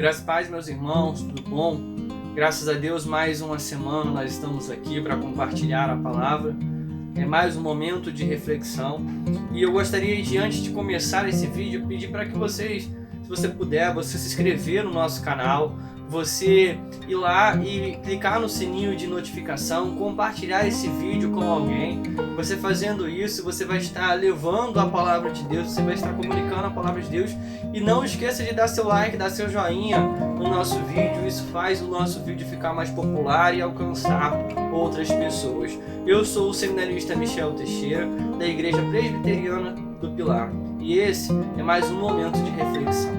Graças a paz, meus irmãos, tudo bom? Graças a Deus, mais uma semana nós estamos aqui para compartilhar a palavra. É mais um momento de reflexão. E eu gostaria de, antes de começar esse vídeo, pedir para que vocês, se você puder, você se inscrever no nosso canal, você ir lá e clicar no sininho de notificação, compartilhar esse vídeo com alguém. Você fazendo isso, você vai estar levando a palavra de Deus, você vai estar comunicando a palavra de Deus. E não esqueça de dar seu like, dar seu joinha no nosso vídeo. Isso faz o nosso vídeo ficar mais popular e alcançar outras pessoas. Eu sou o seminarista Michel Teixeira, da Igreja Presbiteriana do Pilar. E esse é mais um momento de reflexão.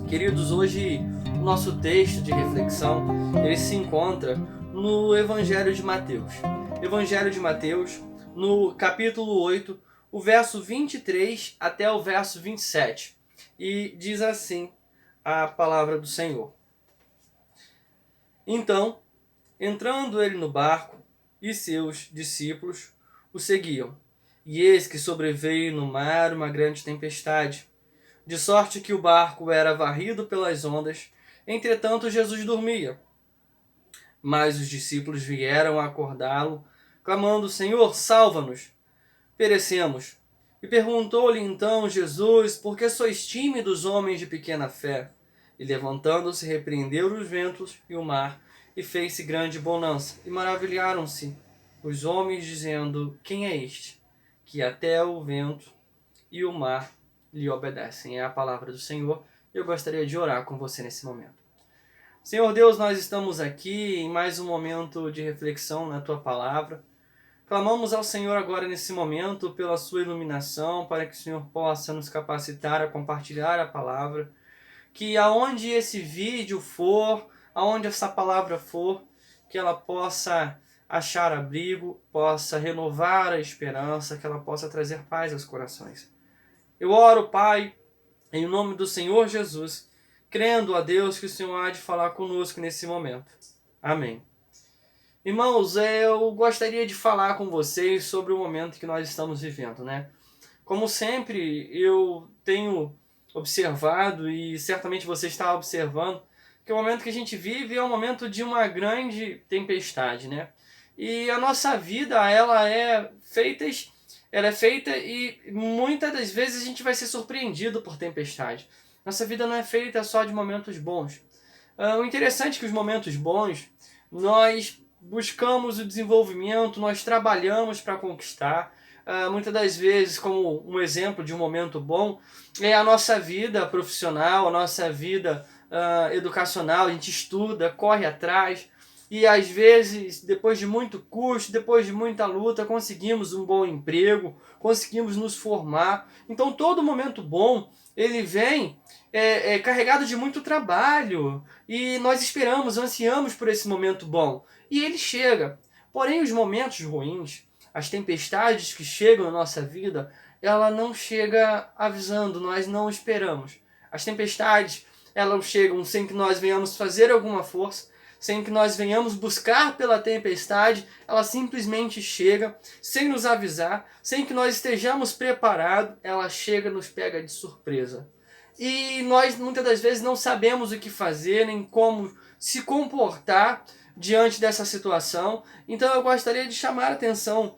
Queridos, hoje o nosso texto de reflexão ele se encontra no Evangelho de Mateus. Evangelho de Mateus, no capítulo 8, o verso 23 até o verso 27. E diz assim a palavra do Senhor. Então, entrando ele no barco, e seus discípulos o seguiam. E eis que sobreveio no mar uma grande tempestade, de sorte que o barco era varrido pelas ondas. Entretanto, Jesus dormia. Mas os discípulos vieram acordá-lo, clamando: Senhor, salva-nos, perecemos. E perguntou-lhe então Jesus: por que sois tímidos, homens de pequena fé? E levantando-se, repreendeu os ventos e o mar, e fez-se grande bonança. E maravilharam-se os homens, dizendo: quem é este, que até o vento e o mar lhe obedecem? É a palavra do Senhor. Eu gostaria de orar com você nesse momento. Senhor Deus, nós estamos aqui em mais um momento de reflexão na Tua Palavra. Clamamos ao Senhor agora nesse momento pela Sua iluminação, para que o Senhor possa nos capacitar a compartilhar a Palavra. Que aonde esse vídeo for, aonde essa palavra for, que ela possa achar abrigo, possa renovar a esperança, que ela possa trazer paz aos corações. Eu oro, Pai, em nome do Senhor Jesus, crendo a Deus que o Senhor há de falar conosco nesse momento. Amém. Irmãos, eu gostaria de falar com vocês sobre o momento que nós estamos vivendo, né? Como sempre, eu tenho observado, e certamente você está observando, que o momento que a gente vive é um momento de uma grande tempestade, né? E a nossa vida, ela é feita e muitas das vezes a gente vai ser surpreendido por tempestade. Nossa vida não é feita só de momentos bons. O interessante é que os momentos bons, nós buscamos o desenvolvimento, nós trabalhamos para conquistar. Muitas das vezes, como um exemplo de um momento bom, é a nossa vida profissional, a nossa vida educacional. A gente estuda, corre atrás e às vezes, depois de muito custo, depois de muita luta, conseguimos um bom emprego, conseguimos nos formar. Então todo momento bom, ele vem carregado de muito trabalho e nós esperamos, ansiamos por esse momento bom e ele chega. Porém, os momentos ruins, as tempestades que chegam na nossa vida, ela não chega avisando, nós não esperamos. As tempestades, elas chegam sem que nós venhamos fazer alguma força, sem que nós venhamos buscar pela tempestade, ela simplesmente chega, sem nos avisar, sem que nós estejamos preparados, ela chega e nos pega de surpresa. E nós muitas das vezes não sabemos o que fazer, nem como se comportar diante dessa situação. Então eu gostaria de chamar a atenção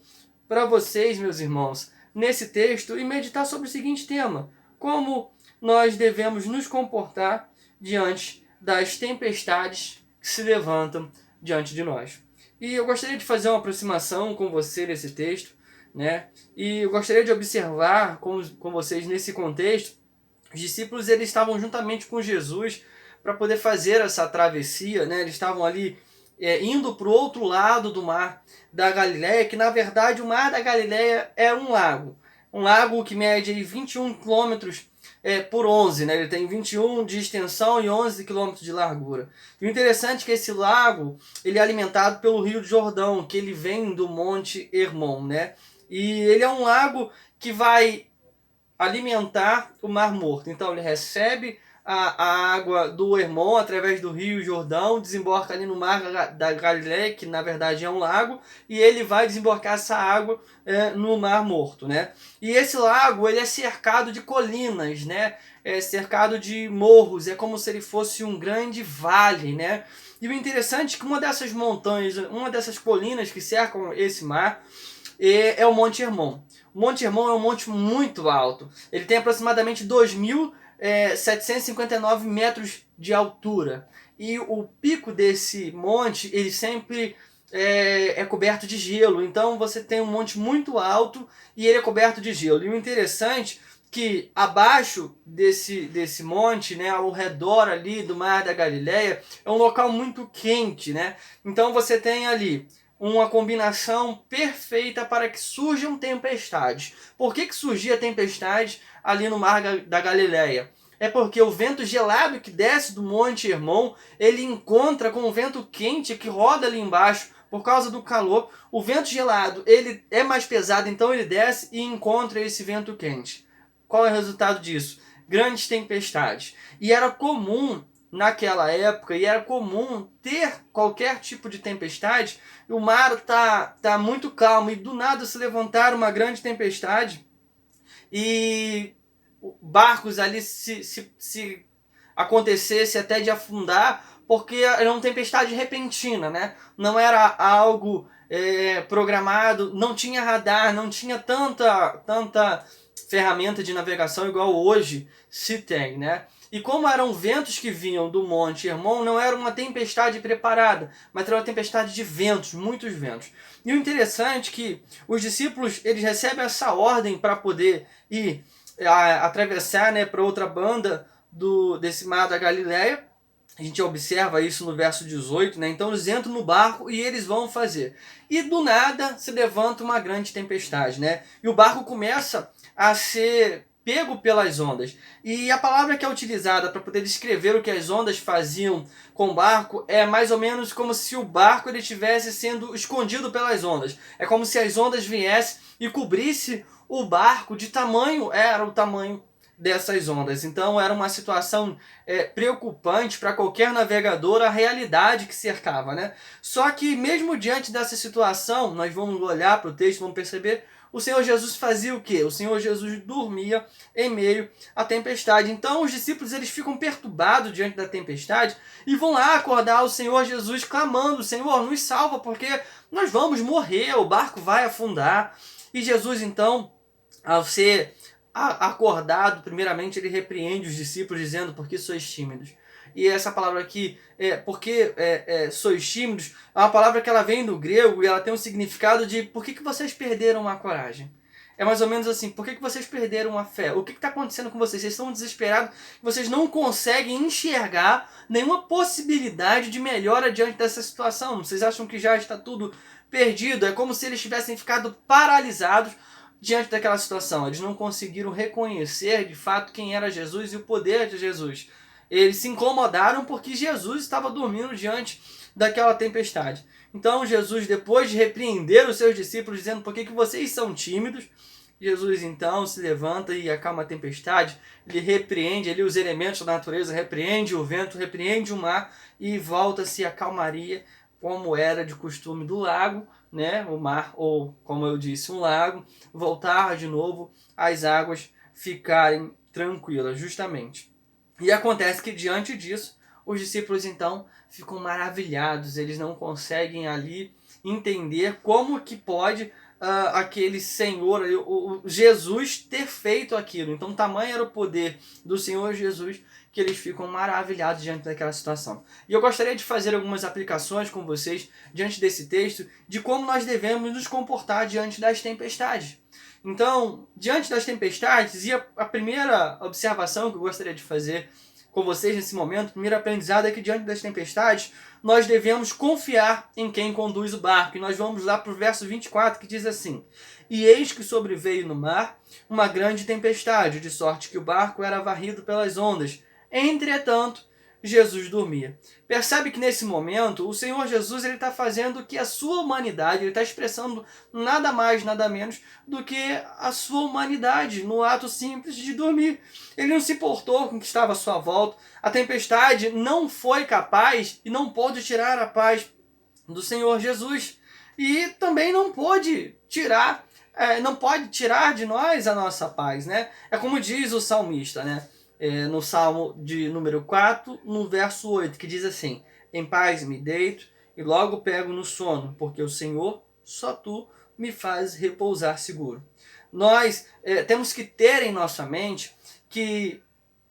para vocês, meus irmãos, nesse texto e meditar sobre o seguinte tema: como nós devemos nos comportar diante das tempestades que se levantam diante de nós. E eu gostaria de fazer uma aproximação com você nesse texto, né? E eu gostaria de observar com vocês nesse contexto. Os discípulos eles estavam juntamente com Jesus para poder fazer essa travessia, né? Eles estavam ali indo para o outro lado do mar da Galileia, que na verdade o mar da Galileia é um lago que mede 21 quilômetros por 11, né? Ele tem 21 de extensão e 11 quilômetros de largura. E o interessante é que esse lago ele é alimentado pelo Rio Jordão, que ele vem do Monte Hermon, né? E ele é um lago que vai alimentar o Mar Morto. Então ele recebe a água do Hermon através do rio Jordão, desemboca ali no mar da Galileia, que na verdade é um lago, e ele vai desembocar essa água no Mar Morto, né? E esse lago, ele é cercado de colinas, né? É cercado de morros, é como se ele fosse um grande vale, né? E o interessante é que uma dessas montanhas, uma dessas colinas que cercam esse mar, é o Monte Hermon. O Monte Hermon é um monte muito alto. Ele tem aproximadamente 2.759 metros de altura. E o pico desse monte, ele sempre é coberto de gelo. Então você tem um monte muito alto e ele é coberto de gelo. E o interessante que abaixo desse monte, né, ao redor ali do Mar da Galileia, é um local muito quente, né? Então você tem ali uma combinação perfeita para que surjam tempestades. Por que surgia tempestade ali no Mar da Galileia? É porque o vento gelado que desce do Monte Hermon, ele encontra com o vento quente que roda ali embaixo por causa do calor. O vento gelado, ele é mais pesado, então ele desce e encontra esse vento quente. Qual é o resultado disso? Grandes tempestades. E era comum naquela época, e era comum ter qualquer tipo de tempestade, o mar tá muito calmo e do nada se levantar uma grande tempestade e barcos ali se acontecesse até de afundar, porque era uma tempestade repentina, né? Não era algo programado, não tinha radar, não tinha tanta ferramenta de navegação igual hoje se tem, né? E como eram ventos que vinham do Monte Hermon, não era uma tempestade preparada, mas era uma tempestade de ventos, muitos ventos. E o interessante é que os discípulos, eles recebem essa ordem para poder ir atravessar, né, para outra banda desse mar da Galileia. A gente observa isso no verso 18, né? Então eles entram no barco e eles vão fazer. E do nada se levanta uma grande tempestade, né? E o barco começa a ser pego pelas ondas. E a palavra que é utilizada para poder descrever o que as ondas faziam com o barco é mais ou menos como se o barco ele estivesse sendo escondido pelas ondas. É como se as ondas viessem e cobrisse o barco de tamanho, era o tamanho dessas ondas. Então era uma situação preocupante para qualquer navegador, a realidade que cercava, né? Só que mesmo diante dessa situação, nós vamos olhar para o texto, vamos perceber, o Senhor Jesus fazia o quê? O Senhor Jesus dormia em meio à tempestade. Então os discípulos eles ficam perturbados diante da tempestade e vão lá acordar o Senhor Jesus clamando: Senhor, nos salva, porque nós vamos morrer, o barco vai afundar. E Jesus então, ao ser acordado, primeiramente ele repreende os discípulos dizendo: por que sois tímidos? E essa palavra aqui, porque sois tímidos, é uma palavra que ela vem do grego e ela tem um significado de por que vocês perderam a coragem? É mais ou menos assim, por que vocês perderam a fé? O que está acontecendo com vocês? Vocês estão desesperados, vocês não conseguem enxergar nenhuma possibilidade de melhora diante dessa situação. Vocês acham que já está tudo perdido? É como se eles tivessem ficado paralisados diante daquela situação. Eles não conseguiram reconhecer de fato quem era Jesus e o poder de Jesus. Eles se incomodaram porque Jesus estava dormindo diante daquela tempestade. Então Jesus, depois de repreender os seus discípulos, dizendo: por que vocês são tímidos? Jesus então se levanta e acalma a tempestade. Ele repreende ali os elementos da natureza, repreende o vento, repreende o mar e volta-se a calmaria, como era de costume do lago, né? O mar, ou como eu disse, um lago, voltar de novo as águas ficarem tranquilas, justamente. E acontece que diante disso, os discípulos então ficam maravilhados, eles não conseguem ali entender como que pode aquele Senhor, o Jesus, ter feito aquilo. Então tamanho era o poder do Senhor Jesus que eles ficam maravilhados diante daquela situação. E eu gostaria de fazer algumas aplicações com vocês diante desse texto de como nós devemos nos comportar diante das tempestades. Então, diante das tempestades, e a primeira observação que eu gostaria de fazer com vocês nesse momento, o primeiro aprendizado é que diante das tempestades, nós devemos confiar em quem conduz o barco. E nós vamos lá para o verso 24, que diz assim: e eis que sobreveio no mar uma grande tempestade, de sorte que o barco era varrido pelas ondas. Entretanto, Jesus dormia. Percebe que nesse momento o Senhor Jesus está fazendo que a sua humanidade, ele está expressando nada mais, nada menos do que a sua humanidade no ato simples de dormir. Ele não se importou com o que estava à sua volta. A tempestade não foi capaz e não pôde tirar a paz do Senhor Jesus. E também não pode tirar de nós a nossa paz, né? É como diz o salmista, né? No Salmo de número 4, no verso 8, que diz assim: em paz me deito e logo pego no sono, porque o Senhor, só tu, me faz repousar seguro. Nós temos que ter em nossa mente que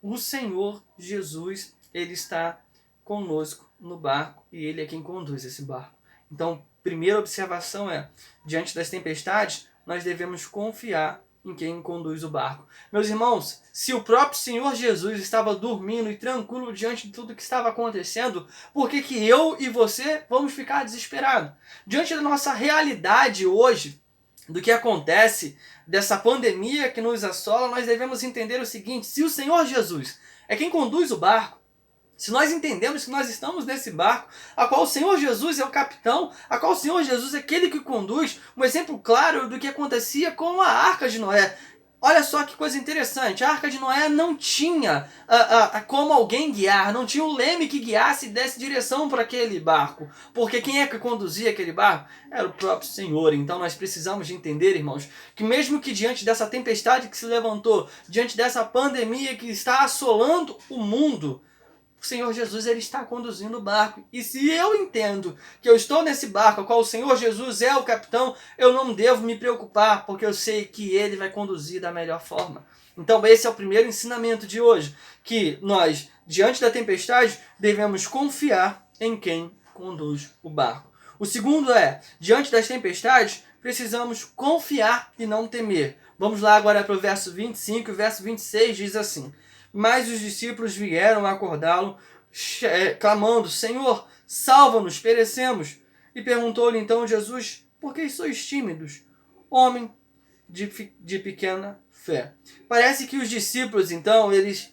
o Senhor Jesus, ele está conosco no barco e ele é quem conduz esse barco. Então, primeira observação é, diante das tempestades, nós devemos confiar em quem conduz o barco. Meus irmãos, se o próprio Senhor Jesus estava dormindo e tranquilo diante de tudo que estava acontecendo, por que eu e você vamos ficar desesperados? Diante da nossa realidade hoje, do que acontece, dessa pandemia que nos assola, nós devemos entender o seguinte: se o Senhor Jesus é quem conduz o barco, se nós entendemos que nós estamos nesse barco, a qual o Senhor Jesus é o capitão, a qual o Senhor Jesus é aquele que conduz, um exemplo claro do que acontecia com a Arca de Noé. Olha só que coisa interessante, a Arca de Noé não tinha como alguém guiar, não tinha um leme que guiasse e desse direção para aquele barco, porque quem é que conduzia aquele barco? Era o próprio Senhor. Então nós precisamos de entender, irmãos, que mesmo que diante dessa tempestade que se levantou, diante dessa pandemia que está assolando o mundo, o Senhor Jesus, ele está conduzindo o barco. E se eu entendo que eu estou nesse barco, ao qual o Senhor Jesus é o capitão, eu não devo me preocupar, porque eu sei que ele vai conduzir da melhor forma. Então esse é o primeiro ensinamento de hoje, que nós, diante da tempestade, devemos confiar em quem conduz o barco. O segundo é, diante das tempestades, precisamos confiar e não temer. Vamos lá agora para o verso 25, o verso 26 diz assim: mas os discípulos vieram acordá-lo, clamando: Senhor, salva-nos, perecemos. E perguntou-lhe então Jesus: por que sois tímidos, homem de pequena fé? Parece que os discípulos, então, eles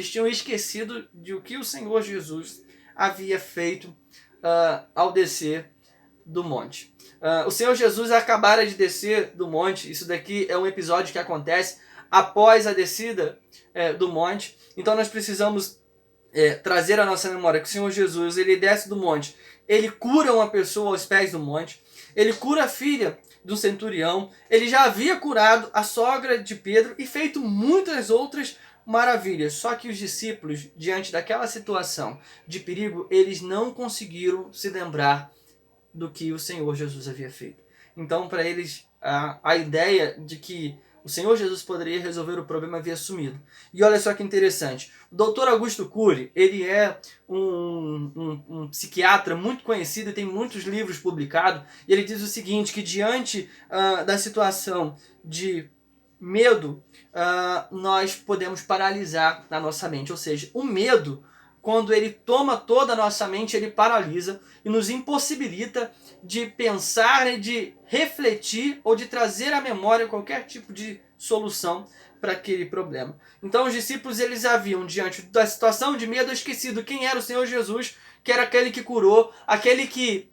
tinham esquecido de o que o Senhor Jesus havia feito ao descer do monte. O Senhor Jesus acabara de descer do monte. Isso daqui é um episódio que acontece após a descida do monte. Então nós precisamos trazer à nossa memória que o Senhor Jesus, ele desce do monte, ele cura uma pessoa aos pés do monte, ele cura a filha do centurião, ele já havia curado a sogra de Pedro e feito muitas outras maravilhas. Só que os discípulos, diante daquela situação de perigo, eles não conseguiram se lembrar do que o Senhor Jesus havia feito. Então, para eles, a ideia de que o Senhor Jesus poderia resolver o problema havia sumido. E olha só que interessante. O Dr. Augusto Cury, ele é um psiquiatra muito conhecido e tem muitos livros publicados. E ele diz o seguinte, que diante da situação de medo, nós podemos paralisar a nossa mente. Ou seja, o medo, quando ele toma toda a nossa mente, ele paralisa e nos impossibilita de pensar e de refletir ou de trazer à memória qualquer tipo de solução para aquele problema. Então os discípulos, eles haviam, diante da situação de medo, esquecido quem era o Senhor Jesus, que era aquele que curou, aquele que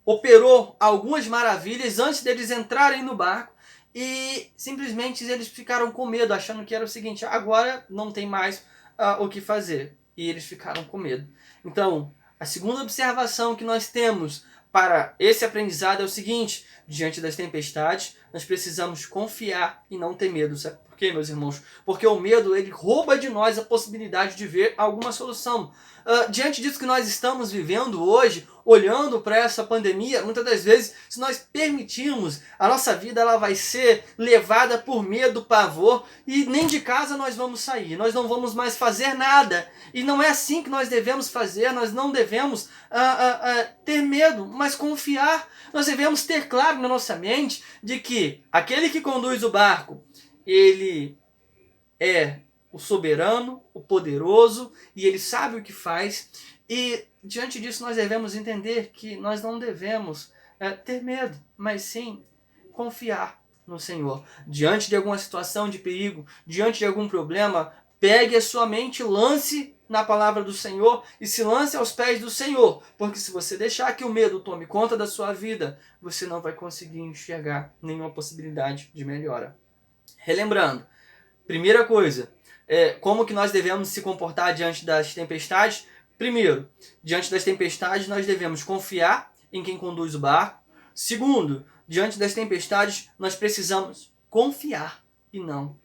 operou algumas maravilhas antes deles entrarem no barco, e simplesmente eles ficaram com medo, achando que era o seguinte: agora não tem mais o que fazer. E eles ficaram com medo. Então, a segunda observação que nós temos para esse aprendizado é o seguinte: diante das tempestades, nós precisamos confiar e não ter medo. Sabe por quê, meus irmãos? Porque o medo, ele rouba de nós a possibilidade de ver alguma solução. Diante disso que nós estamos vivendo hoje, olhando para essa pandemia, muitas das vezes, se nós permitirmos, a nossa vida ela vai ser levada por medo, pavor, e nem de casa nós vamos sair, nós não vamos mais fazer nada. E não é assim que nós devemos fazer, nós não devemos ter medo, mas confiar. Nós devemos ter claro na nossa mente de que aquele que conduz o barco, ele é o soberano, o poderoso, e ele sabe o que faz. E diante disso nós devemos entender que nós não devemos ter medo, mas sim confiar no Senhor. Diante de alguma situação de perigo, diante de algum problema, pegue a sua mente, lance na palavra do Senhor e se lance aos pés do Senhor. Porque se você deixar que o medo tome conta da sua vida, você não vai conseguir enxergar nenhuma possibilidade de melhora. Relembrando, primeira coisa, como que nós devemos se comportar diante das tempestades? Primeiro, diante das tempestades nós devemos confiar em quem conduz o barco. Segundo, diante das tempestades nós precisamos confiar e não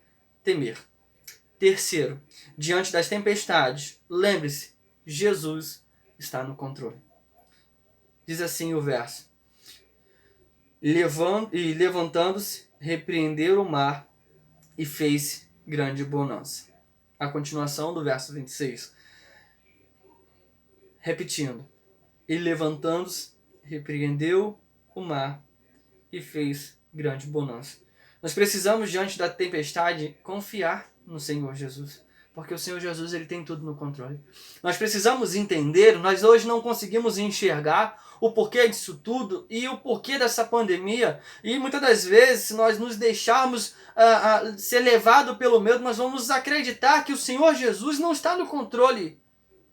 temer. Terceiro, diante das tempestades, lembre-se, Jesus está no controle. Diz assim o verso: levantando-se, repreendeu o mar e fez grande bonança. A continuação do verso 26. Repetindo. E levantando-se, repreendeu o mar e fez grande bonança. Nós precisamos, diante da tempestade, confiar no Senhor Jesus. Porque o Senhor Jesus, ele tem tudo no controle. Nós precisamos entender, nós hoje não conseguimos enxergar o porquê disso tudo e o porquê dessa pandemia. E muitas das vezes, se nós nos deixarmos ser levados pelo medo, nós vamos acreditar que o Senhor Jesus não está no controle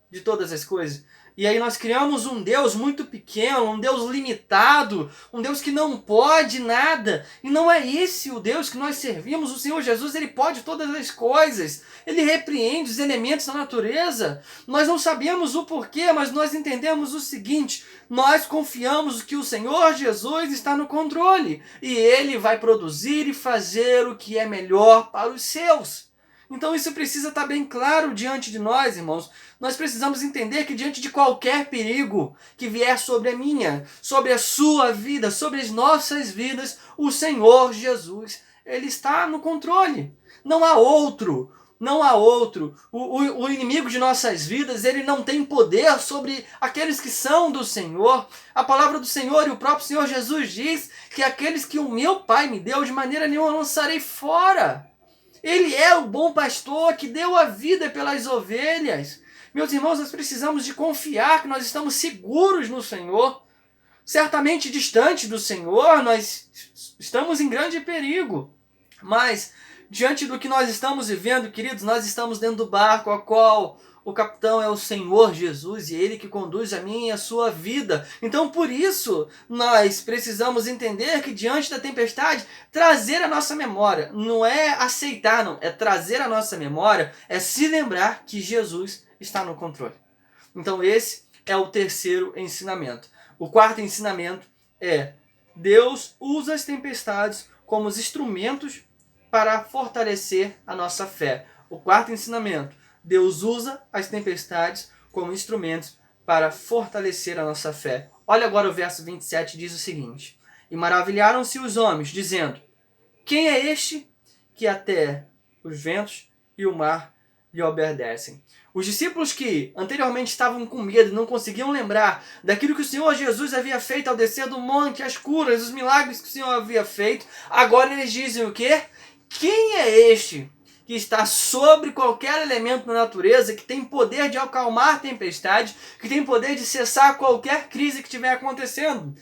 de todas as coisas. E aí nós criamos um Deus muito pequeno, um Deus limitado, um Deus que não pode nada. E não é esse o Deus que nós servimos. O Senhor Jesus, ele pode todas as coisas. Ele repreende os elementos da natureza. Nós não sabemos o porquê, mas nós entendemos o seguinte: nós confiamos que o Senhor Jesus está no controle. E ele vai produzir e fazer o que é melhor para os seus. Então isso precisa estar bem claro diante de nós, irmãos. Nós precisamos entender que diante de qualquer perigo que vier sobre a minha, sobre a sua vida, sobre as nossas vidas, o Senhor Jesus, ele está no controle. Não há outro. Não há outro. O inimigo de nossas vidas, ele não tem poder sobre aqueles que são do Senhor. A palavra do Senhor e o próprio Senhor Jesus diz que aqueles que o meu Pai me deu, de maneira nenhuma lançarei fora. Ele é o bom pastor que deu a vida pelas ovelhas. Meus irmãos, nós precisamos de confiar que nós estamos seguros no Senhor. Certamente distante do Senhor, nós estamos em grande perigo. Mas, diante do que nós estamos vivendo, queridos, nós estamos dentro do barco a qual o capitão é o Senhor Jesus e Ele que conduz a minha e a sua vida. Então, por isso, nós precisamos entender que diante da tempestade, trazer a nossa memória. Não é aceitar, não. É trazer a nossa memória, é se lembrar que Jesus está no controle. Então, esse é o terceiro ensinamento. O quarto ensinamento é: Deus usa as tempestades como os instrumentos para fortalecer a nossa fé. O quarto ensinamento: Deus usa as tempestades como instrumentos para fortalecer a nossa fé. Olha agora o verso 27, diz o seguinte: E maravilharam-se os homens, dizendo: Quem é este que até os ventos e o mar lhe obedecem? Os discípulos que anteriormente estavam com medo, não conseguiam lembrar daquilo que o Senhor Jesus havia feito ao descer do monte, as curas, os milagres que o Senhor havia feito, agora eles dizem o quê? Quem é este que está sobre qualquer elemento da natureza, que tem poder de acalmar a tempestade, que tem poder de cessar qualquer crise que estiver acontecendo?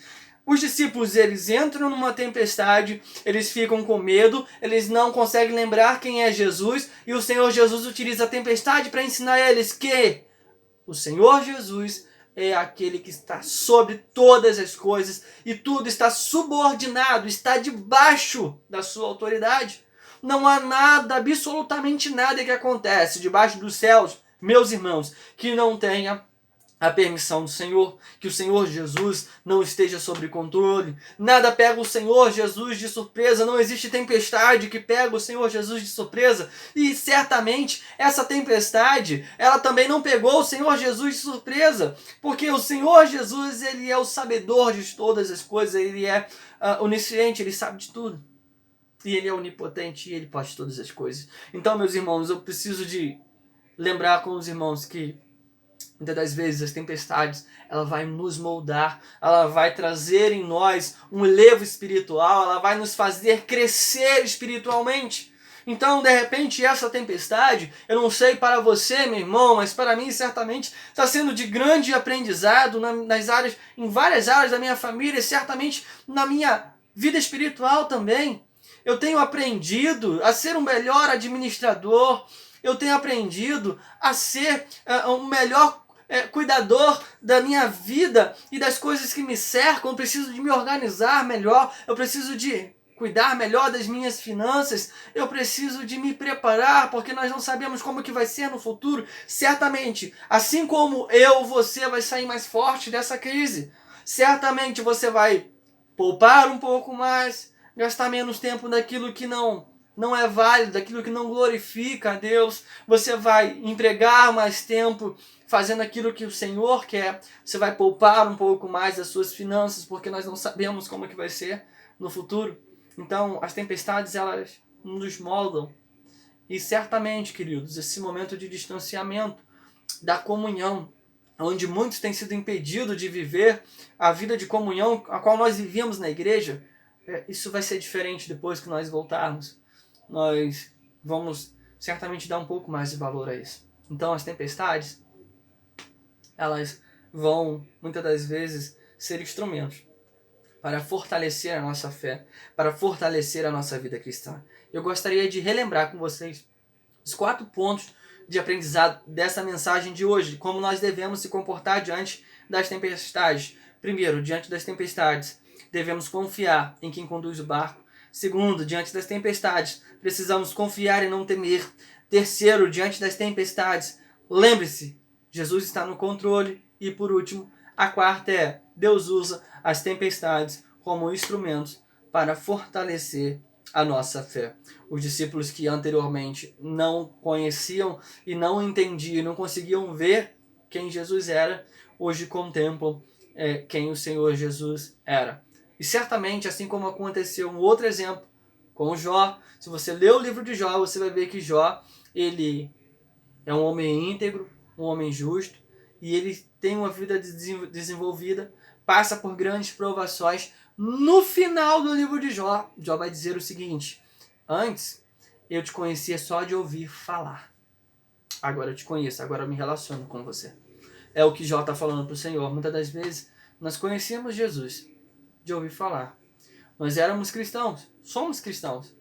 Os discípulos, eles entram numa tempestade, eles ficam com medo, eles não conseguem lembrar quem é Jesus, e o Senhor Jesus utiliza a tempestade para ensinar eles que o Senhor Jesus é aquele que está sobre todas as coisas, e tudo está subordinado, está debaixo da sua autoridade. Não há nada, absolutamente nada que acontece debaixo dos céus, meus irmãos, que não tenha a permissão do Senhor, que o Senhor Jesus não esteja sob controle. Nada pega o Senhor Jesus de surpresa, não existe tempestade que pega o Senhor Jesus de surpresa, e certamente essa tempestade, ela também não pegou o Senhor Jesus de surpresa, porque o Senhor Jesus, ele é o sabedor de todas as coisas, ele é onisciente, ele sabe de tudo. E ele é onipotente e ele pode todas as coisas. Então, meus irmãos, eu preciso de lembrar com os irmãos que muitas das vezes as tempestades, ela vai nos moldar, ela vai trazer em nós um elevo espiritual, ela vai nos fazer crescer espiritualmente. Então, de repente, essa tempestade, eu não sei para você, meu irmão, mas para mim certamente está sendo de grande aprendizado em várias áreas da minha família, e certamente na minha vida espiritual também. Eu tenho aprendido a ser um melhor administrador. eu tenho aprendido a ser um melhor cuidador da minha vida e das coisas que me cercam. Eu preciso de me organizar melhor, eu preciso de cuidar melhor das minhas finanças, eu preciso de me preparar, porque nós não sabemos como que vai ser no futuro. Certamente, assim como você vai sair mais forte dessa crise. Certamente você vai poupar um pouco mais, gastar menos tempo naquilo que não é válido, daquilo que não glorifica a Deus. Você vai empregar mais tempo fazendo aquilo que o Senhor quer. Você vai poupar um pouco mais das suas finanças, porque nós não sabemos como que vai ser no futuro. Então, as tempestades, elas nos moldam. E certamente, queridos, esse momento de distanciamento, da comunhão, onde muitos têm sido impedidos de viver a vida de comunhão a qual nós vivíamos na igreja, isso vai ser diferente depois que nós voltarmos. Nós vamos certamente dar um pouco mais de valor a isso. Então, as tempestades, elas vão, muitas das vezes, ser instrumentos para fortalecer a nossa fé, para fortalecer a nossa vida cristã. Eu gostaria de relembrar com vocês os 4 pontos de aprendizado dessa mensagem de hoje, como nós devemos se comportar diante das tempestades. Primeiro, diante das tempestades, devemos confiar em quem conduz o barco. Segundo, diante das tempestades, precisamos confiar e não temer. Terceiro, diante das tempestades, lembre-se, Jesus está no controle. E por último, a quarta é: Deus usa as tempestades como instrumentos para fortalecer a nossa fé. Os discípulos que anteriormente não conheciam e não entendiam, não conseguiam ver quem Jesus era, hoje contemplam quem o Senhor Jesus era. E certamente, assim como aconteceu um outro exemplo com Jó, se você ler o livro de Jó, você vai ver que Jó, ele é um homem íntegro, um homem justo, e ele tem uma vida desenvolvida, passa por grandes provações. No final do livro de Jó, Jó vai dizer o seguinte: antes eu te conhecia só de ouvir falar. Agora eu te conheço, agora eu me relaciono com você. É o que Jó está falando para o Senhor. Muitas das vezes nós conhecíamos Jesus de ouvir falar. Nós éramos cristãos, somos cristãos.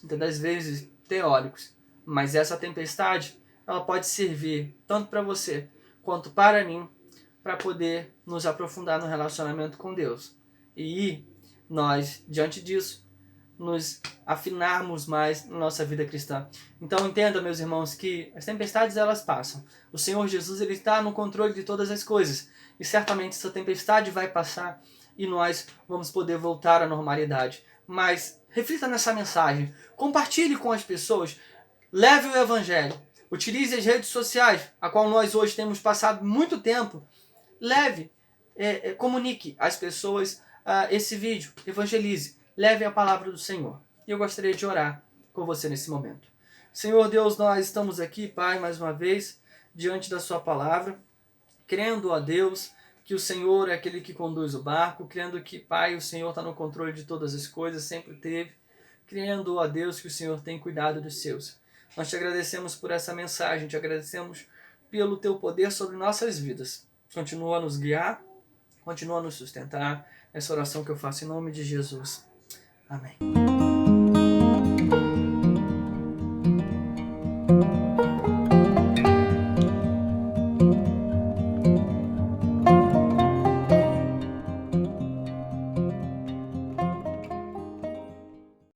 Muitas das vezes teóricos. Mas essa tempestade, ela pode servir tanto para você quanto para mim, para poder nos aprofundar no relacionamento com Deus. E nós, diante disso, nos afinarmos mais na nossa vida cristã. Então entenda, meus irmãos, que as tempestades, elas passam. O Senhor Jesus, ele está no controle de todas as coisas. E certamente essa tempestade vai passar e nós vamos poder voltar à normalidade. Mas reflita nessa mensagem. Compartilhe com as pessoas. Leve o Evangelho. Utilize as redes sociais, a qual nós hoje temos passado muito tempo. Leve, comunique às pessoas esse vídeo. Evangelize. Leve a palavra do Senhor. E eu gostaria de orar com você nesse momento. Senhor Deus, nós estamos aqui, Pai, mais uma vez, diante da sua palavra, crendo a Deus que o Senhor é aquele que conduz o barco, crendo que, Pai, o Senhor está no controle de todas as coisas, sempre teve, crendo a Deus que o Senhor tem cuidado dos seus. Nós te agradecemos por essa mensagem, te agradecemos pelo teu poder sobre nossas vidas. Continua a nos guiar, continua a nos sustentar. Essa oração que eu faço em nome de Jesus. Amém.